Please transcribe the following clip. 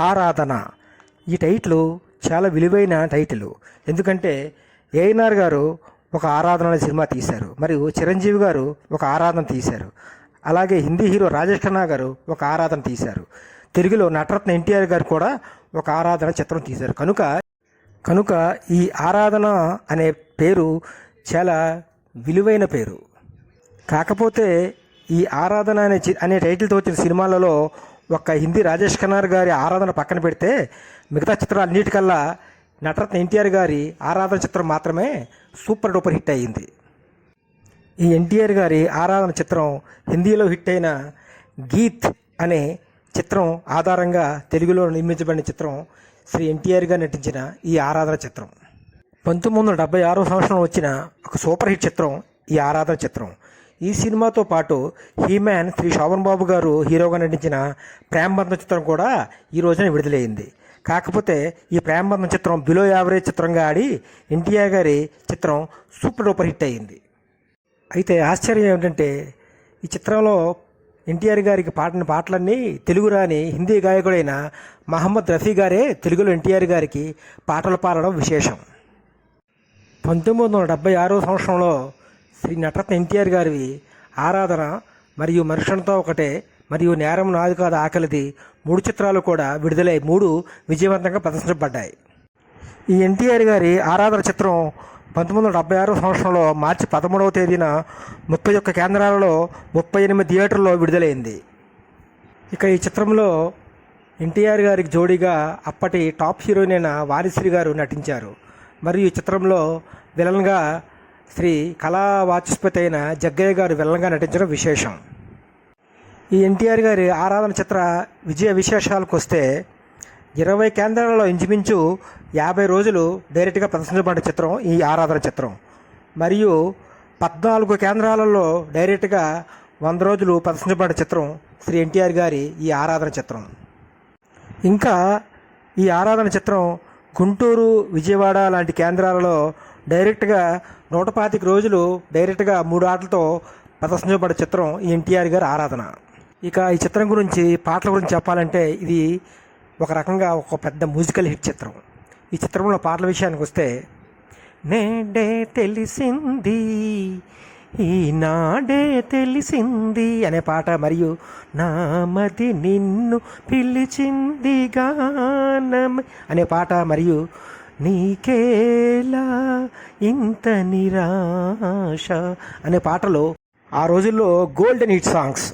ఆరాధన. ఈ టైటిల్ చాలా విలువైన టైటిల్. ఎందుకంటే ఏఎన్ఆర్ గారు ఒక ఆరాధన అనే సినిమా తీశారు, మరియు చిరంజీవి గారు ఒక ఆరాధన తీశారు. అలాగే హిందీ హీరో రాజేష్ ఖన్నా గారు ఒక ఆరాధన తీశారు. తెలుగులో నటరత్న ఎన్టీఆర్ గారు కూడా ఒక ఆరాధన చిత్రం తీశారు. కనుక ఈ ఆరాధన అనే పేరు చాలా విలువైన పేరు. కాకపోతే ఈ ఆరాధన అనే టైటిల్తో వచ్చిన సినిమాలలో ఒక హిందీ రాజేష్ ఖన్నార్ గారి ఆరాధన పక్కన పెడితే మిగతా చిత్రాలన్నిటికల్లా నటరత్న ఎన్టీఆర్ గారి ఆరాధన చిత్రం మాత్రమే సూపర్ డూపర్ హిట్ అయ్యింది. ఈ ఎన్టీఆర్ గారి ఆరాధన చిత్రం హిందీలో హిట్ అయిన గీత్ అనే చిత్రం ఆధారంగా తెలుగులో నిర్మించబడిన చిత్రం శ్రీ ఎన్టీఆర్ గారు నటించిన ఈ ఆరాధన చిత్రం. 1976 సంవత్సరంలో వచ్చిన ఒక సూపర్ హిట్ చిత్రం ఈ ఆరాధన చిత్రం. ఈ సినిమాతో పాటు హీమ్యాన్ శ్రీ శోభన్ బాబు గారు హీరోగా నటించిన ప్రేమబంధం చిత్రం కూడా ఈ రోజున విడుదలైంది. కాకపోతే ఈ ప్రేమబంధం చిత్రం బిలో యావరేజ్ చిత్రంగా ఆడి ఎన్టీఆర్ గారి చిత్రం సూపర్ డూపర్ హిట్ అయ్యింది. అయితే ఆశ్చర్యం ఏమిటంటే ఈ చిత్రంలో ఎన్టీఆర్ గారికి పాడిన పాటలన్నీ తెలుగు రాని హిందీ గాయకుడైన మహమ్మద్ రఫీ గారే తెలుగులో ఎన్టీఆర్ గారికి పాటలు పాడడం విశేషం. 1976 సంవత్సరంలో శ్రీ నటరత్న ఎన్టీఆర్ గారి ఆరాధన మరియు మనుషులతో ఒకటే మరియు నేరం నాది కాదు ఆకలిది 3 చిత్రాలు కూడా విడుదలై 3 విజయవంతంగా ప్రదర్శించబడ్డాయి. ఈ ఎన్టీఆర్ గారి ఆరాధన చిత్రం 1976 సంవత్సరంలో మార్చి 13వ తేదీన 31 కేంద్రాలలో 38 థియేటర్లో విడుదలైంది. ఇక ఈ చిత్రంలో ఎన్టీఆర్ గారికి జోడీగా అప్పటి టాప్ హీరోయిన్ అయిన వాణిశ్రీ గారు నటించారు. మరియు ఈ చిత్రంలో విలన్గా శ్రీ కళా వాచస్పతి అయిన జగ్గయ్య గారు విలన్గా నటించడం విశేషం. ఈ ఎన్టీఆర్ గారి ఆరాధన చిత్ర విజయ విశేషాలకు వస్తే 20 కేంద్రాలలో ఇంచుమించు 50 రోజులు డైరెక్ట్గా ప్రదర్శించబడిన చిత్రం ఈ ఆరాధన చిత్రం. మరియు 14 కేంద్రాలలో డైరెక్ట్గా 100 రోజులు ప్రదర్శించబడిన చిత్రం శ్రీ ఎన్టీఆర్ గారి ఈ ఆరాధన చిత్రం. ఇంకా ఈ ఆరాధన చిత్రం గుంటూరు, విజయవాడ లాంటి కేంద్రాలలో డైరెక్ట్గా 125 రోజులు డైరెక్ట్గా 3 ఆటలతో ప్రదర్శించబడిన చిత్రం ఈ ఎన్టీఆర్ గారి ఆరాధన. ఇక ఈ చిత్రం గురించి పాటల గురించి చెప్పాలంటే ఇది ఒక రకంగా ఒక పెద్ద మ్యూజికల్ హిట్ చిత్రం. ఈ చిత్రంలో పాటల విషయానికి వస్తే నేడే తెలిసింది ఈనాడే తెలిసింది అనే పాట, మరియు నామది నిన్ను పిలిచింది గానం అనే పాట, మరియు నీకేలా ఇంత నిరాశ అనే పాటలు ఆ రోజుల్లో గోల్డెన్ హిట్ సాంగ్స్.